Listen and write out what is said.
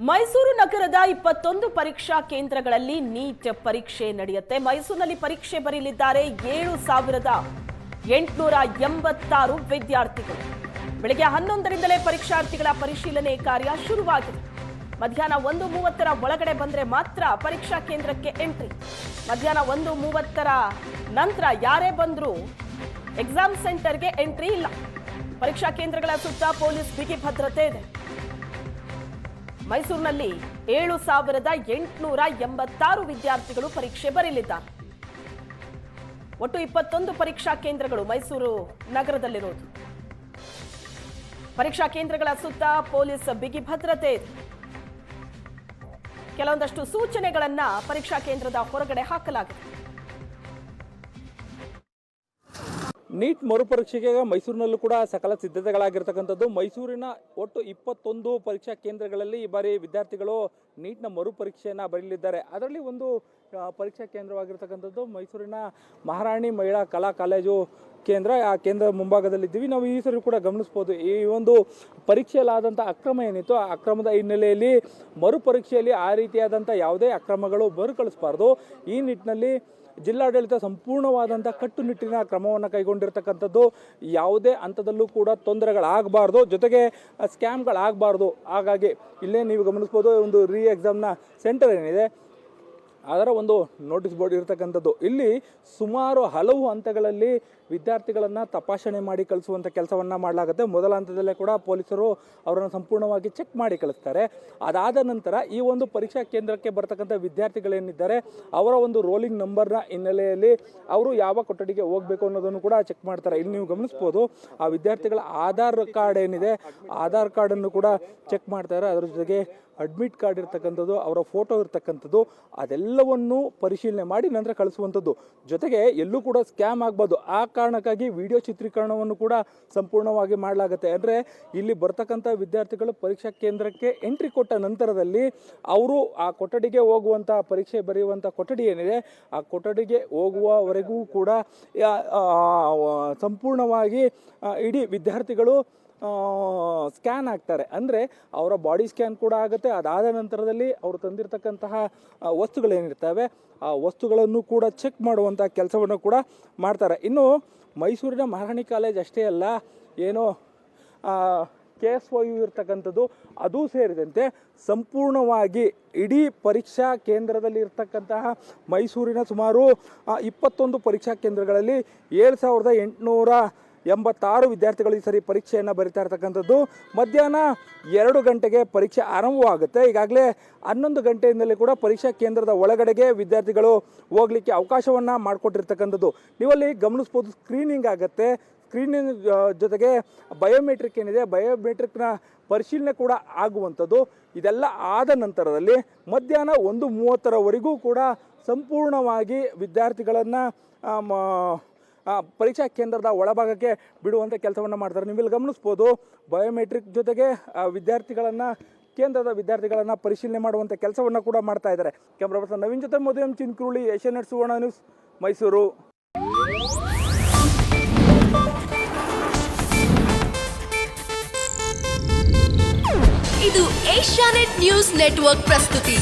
ಮೈಸೂರು ನಗರದ 21 ಪರೀಕ್ಷಾ ಕೇಂದ್ರಗಳಲ್ಲಿ ನೀಟ್ ಪರೀಕ್ಷೆ ನಡೆಯುತ್ತೆ. ಮೈಸೂರಿನಲ್ಲಿ ಪರೀಕ್ಷೆ ಬರೆಯಲಿದ್ದಾರೆ 7,886 ವಿದ್ಯಾರ್ಥಿಗಳು. ಬೆಳಗ್ಗೆ 11ರಿಂದಲೇ ಪರೀಕ್ಷಾರ್ಥಿಗಳ ಪರಿಶೀಲನೆ ಕಾರ್ಯ ಶುರುವಾಗಿದೆ. ಮಧ್ಯಾಹ್ನ 1:30 ಒಳಗಡೆ ಬಂದ್ರೆ ಮಾತ್ರ ಪರೀಕ್ಷಾ ಕೇಂದ್ರಕ್ಕೆ ಎಂಟ್ರಿ. ಮಧ್ಯಾಹ್ನ 1:30 ನಂತರ ಯಾರೇ ಬಂದರೂ ಎಕ್ಸಾಮ್ ಸೆಂಟರ್ಗೆ ಎಂಟ್ರಿ ಇಲ್ಲ. ಪರೀಕ್ಷಾ ಕೇಂದ್ರಗಳ ಸುತ್ತ ಪೊಲೀಸ್ ಬಿಗಿ ಭದ್ರತೆ ಇದೆ. ಮೈಸೂರಿನಲ್ಲಿ 7,886 ವಿದ್ಯಾರ್ಥಿಗಳು ಪರೀಕ್ಷೆ ಬರೆಯಲಿದ್ದಾರೆ. ಒಟ್ಟು 21 ಪರೀಕ್ಷಾ ಕೇಂದ್ರಗಳು ಮೈಸೂರು ನಗರದಲ್ಲಿರೋದು. ಪರೀಕ್ಷಾ ಕೇಂದ್ರಗಳ ಸುತ್ತ ಪೊಲೀಸ್ ಬಿಗಿ ಭದ್ರತೆ ಇದೆ. ಕೆಲವೊಂದಷ್ಟು ಸೂಚನೆಗಳನ್ನ ಪರೀಕ್ಷಾ ಕೇಂದ್ರದ ಹೊರಗಡೆ ಹಾಕಲಾಗಿದೆ. ನೀಟ್ ಮರುಪರೀಕ್ಷೆಗೆ ಮೈಸೂರಿನಲ್ಲೂ ಕೂಡ ಸಕಲ ಸಿದ್ಧತೆಗಳಾಗಿರ್ತಕ್ಕಂಥದ್ದು. ಮೈಸೂರಿನ ಒಟ್ಟು 21 ಪರೀಕ್ಷಾ ಕೇಂದ್ರಗಳಲ್ಲಿ ಈ ಬಾರಿ ವಿದ್ಯಾರ್ಥಿಗಳು ನೀಟ್ನ ಮರುಪರೀಕ್ಷೆಯನ್ನು ಬರೆಯಲಿದ್ದಾರೆ. ಅದರಲ್ಲಿ ಒಂದು ಪರೀಕ್ಷಾ ಕೇಂದ್ರವಾಗಿರ್ತಕ್ಕಂಥದ್ದು ಮೈಸೂರಿನ ಮಹಾರಾಣಿ ಮಹಿಳಾ ಕಲಾ ಕಾಲೇಜು ಕೇಂದ್ರ. ಆ ಕೇಂದ್ರ ಮುಂಭಾಗದಲ್ಲಿದ್ದೀವಿ. ನಾವು ಈ ಸರಿ ಕೂಡ ಗಮನಿಸ್ಬೋದು, ಈ ಒಂದು ಪರೀಕ್ಷೆಯಲ್ಲಾದಂಥ ಅಕ್ರಮ ಏನಿತ್ತು, ಆ ಅಕ್ರಮದ ಹಿನ್ನೆಲೆಯಲ್ಲಿ ಮರುಪರೀಕ್ಷೆಯಲ್ಲಿ ಆ ರೀತಿಯಾದಂಥ ಯಾವುದೇ ಅಕ್ರಮಗಳು ಮರುಕಳಿಸಬಾರ್ದು. ಈ ನಿಟ್ಟಿನಲ್ಲಿ ಜಿಲ್ಲಾಡಳಿತ ಸಂಪೂರ್ಣವಾದಂಥ ಕಟ್ಟುನಿಟ್ಟಿನ ಕ್ರಮವನ್ನು ಕೈಗೊಂಡಿರ್ತಕ್ಕಂಥದ್ದು. ಯಾವುದೇ ಹಂತದಲ್ಲೂ ಕೂಡ ತೊಂದರೆಗಳಾಗಬಾರ್ದು, ಜೊತೆಗೆ ಸ್ಕ್ಯಾಮ್ಗಳಾಗಬಾರ್ದು. ಹಾಗಾಗಿ ಇಲ್ಲೇ ನೀವು ಗಮನಿಸ್ಬೋದು, ಒಂದು ಎಕ್ಸಾಮ್ನ ಸೆಂಟರ್ ಏನಿದೆ ಅದರ ಒಂದು ನೋಟಿಸ್ ಬೋರ್ಡ್ ಇರತಕ್ಕಂಥದ್ದು. ಇಲ್ಲಿ ಸುಮಾರು ಹಲವು ಹಂತಗಳಲ್ಲಿ ವಿದ್ಯಾರ್ಥಿಗಳನ್ನು ತಪಾಸಣೆ ಮಾಡಿ ಕಳಿಸುವಂಥ ಕೆಲಸವನ್ನು ಮಾಡಲಾಗುತ್ತೆ. ಮೊದಲ ಹಂತದಲ್ಲೇ ಕೂಡ ಪೊಲೀಸರು ಅವರನ್ನು ಸಂಪೂರ್ಣವಾಗಿ ಚೆಕ್ ಮಾಡಿ ಕಳಿಸ್ತಾರೆ. ಅದಾದ ನಂತರ ಈ ಒಂದು ಪರೀಕ್ಷಾ ಕೇಂದ್ರಕ್ಕೆ ಬರ್ತಕ್ಕಂಥ ವಿದ್ಯಾರ್ಥಿಗಳೇನಿದ್ದಾರೆ ಅವರ ಒಂದು ರೋಲಿಂಗ್ ನಂಬರ್ನ ಹಿನ್ನೆಲೆಯಲ್ಲಿ ಅವರು ಯಾವ ಕೊಠಡಿಗೆ ಹೋಗಬೇಕು ಅನ್ನೋದನ್ನು ಕೂಡ ಚೆಕ್ ಮಾಡ್ತಾರೆ. ಇಲ್ಲಿ ನೀವು ಗಮನಿಸ್ಬೋದು, ಆ ವಿದ್ಯಾರ್ಥಿಗಳ ಆಧಾರ್ ಕಾರ್ಡ್ ಏನಿದೆ, ಆಧಾರ್ ಕಾರ್ಡನ್ನು ಕೂಡ ಚೆಕ್ ಮಾಡ್ತಾರೆ. ಅದರ ಜೊತೆಗೆ ಅಡ್ಮಿಟ್ ಕಾರ್ಡ್ ಇರ್ತಕ್ಕಂಥದ್ದು, ಅವರ ಫೋಟೋ ಇರ್ತಕ್ಕಂಥದ್ದು, ಅದೆಲ್ಲವನ್ನು ಪರಿಶೀಲನೆ ಮಾಡಿ ನಂತರ ಕಳಿಸುವಂಥದ್ದು. ಜೊತೆಗೆ ಎಲ್ಲೂ ಕೂಡ ಸ್ಕ್ಯಾಮ್ ಆಗಬಾರ್ದು. ಆ ಕಾರಣಕ್ಕಾಗಿ ವಿಡಿಯೋ ಚಿತ್ರೀಕರಣವನ್ನು ಕೂಡ ಸಂಪೂರ್ಣವಾಗಿ ಮಾಡಲಾಗುತ್ತೆ. ಅಂದರೆ ಇಲ್ಲಿ ಬರ್ತಕ್ಕಂಥ ವಿದ್ಯಾರ್ಥಿಗಳು ಪರೀಕ್ಷಾ ಕೇಂದ್ರಕ್ಕೆ ಎಂಟ್ರಿ ಕೊಟ್ಟ ನಂತರದಲ್ಲಿ ಅವರು ಆ ಕೊಠಡಿಗೆ ಹೋಗುವಂಥ, ಪರೀಕ್ಷೆ ಬರೆಯುವಂಥ ಕೊಠಡಿ ಏನಿದೆ ಆ ಕೊಠಡಿಗೆ ಹೋಗುವವರೆಗೂ ಕೂಡ ಸಂಪೂರ್ಣವಾಗಿ ಇಡೀ ವಿದ್ಯಾರ್ಥಿಗಳು ಸ್ಕ್ಯಾನ್ ಆಗ್ತಾರೆ. ಅಂದರೆ ಅವರ ಬಾಡಿ ಸ್ಕ್ಯಾನ್ ಕೂಡ ಆಗುತ್ತೆ. ಅದಾದ ನಂತರದಲ್ಲಿ ಅವರು ತಂದಿರತಕ್ಕಂತಹ ವಸ್ತುಗಳೇನಿರ್ತವೆ ಆ ವಸ್ತುಗಳನ್ನು ಕೂಡ ಚೆಕ್ ಮಾಡುವಂಥ ಕೆಲಸವನ್ನು ಕೂಡ ಮಾಡ್ತಾರೆ. ಇನ್ನು ಮೈಸೂರಿನ ಮಹಾರಾಣಿ ಕಾಲೇಜ್ ಅಷ್ಟೇ ಅಲ್ಲ, ಏನೋ KSYU ಇರ್ತಕ್ಕಂಥದ್ದು ಅದು ಸೇರಿದಂತೆ ಸಂಪೂರ್ಣವಾಗಿ ಇಡೀ ಪರೀಕ್ಷಾ ಕೇಂದ್ರದಲ್ಲಿ ಇರ್ತಕ್ಕಂತಹ ಮೈಸೂರಿನ ಸುಮಾರು 21 ಪರೀಕ್ಷಾ ಕೇಂದ್ರಗಳಲ್ಲಿ 7,886 ವಿದ್ಯಾರ್ಥಿಗಳು ಈ ಸರಿ ಪರೀಕ್ಷೆಯನ್ನು ಬರೀತಾ ಇರ್ತಕ್ಕಂಥದ್ದು. ಮಧ್ಯಾಹ್ನ 2 ಗಂಟೆಗೆ ಪರೀಕ್ಷೆ ಆರಂಭವಾಗುತ್ತೆ. ಈಗಾಗಲೇ 11 ಗಂಟೆಯಿಂದಲೇ ಕೂಡ ಪರೀಕ್ಷಾ ಕೇಂದ್ರದ ಒಳಗಡೆಗೆ ವಿದ್ಯಾರ್ಥಿಗಳು ಹೋಗಲಿಕ್ಕೆ ಅವಕಾಶವನ್ನು ಮಾಡಿಕೊಟ್ಟಿರ್ತಕ್ಕಂಥದ್ದು. ನೀವಲ್ಲಿ ಗಮನಿಸ್ಬೋದು, ಸ್ಕ್ರೀನಿಂಗ್ ಆಗುತ್ತೆ. ಸ್ಕ್ರೀನಿಂಗ್ ಜೊತೆಗೆ ಬಯೋಮೆಟ್ರಿಕ್ ಏನಿದೆ, ಬಯೋಮೆಟ್ರಿಕ್ನ ಪರಿಶೀಲನೆ ಕೂಡ ಆಗುವಂಥದ್ದು. ಇದೆಲ್ಲ ಆದ ನಂತರದಲ್ಲಿ ಮಧ್ಯಾಹ್ನ 1:30ವರೆಗೂ ಕೂಡ ಸಂಪೂರ್ಣವಾಗಿ ವಿದ್ಯಾರ್ಥಿಗಳನ್ನು ಪರೀಕ್ಷಾ ಕೇಂದ್ರದ ಒಳಭಾಗಕ್ಕೆ ಬಿಡುವಂಥ ಕೆಲಸವನ್ನು ಮಾಡ್ತಾರೆ. ನೀವಿಲ್ಲಿ ಗಮನಿಸ್ಬೋದು, ಬಯೋಮೆಟ್ರಿಕ್ ಜೊತೆಗೆ ಕೇಂದ್ರದ ವಿದ್ಯಾರ್ಥಿಗಳನ್ನು ಪರಿಶೀಲನೆ ಮಾಡುವಂಥ ಕೆಲಸವನ್ನು ಕೂಡ ಮಾಡ್ತಾ ಇದ್ದಾರೆ. ಕ್ಯಾಮ್ರಾ ಪರ್ಸನ್ ನವೀನ್ ಜೊತೆ ಮದುವೆ ಚಿನ್ಕುರುಳಿ, ಏಷ್ಯಾನೆಟ್ ಸುವರ್ಣ ನ್ಯೂಸ್, ಮೈಸೂರು. ಇದು ಏಷ್ಯಾನೆಟ್ ನ್ಯೂಸ್ ನೆಟ್ವರ್ಕ್ ಪ್ರಸ್ತುತಿ.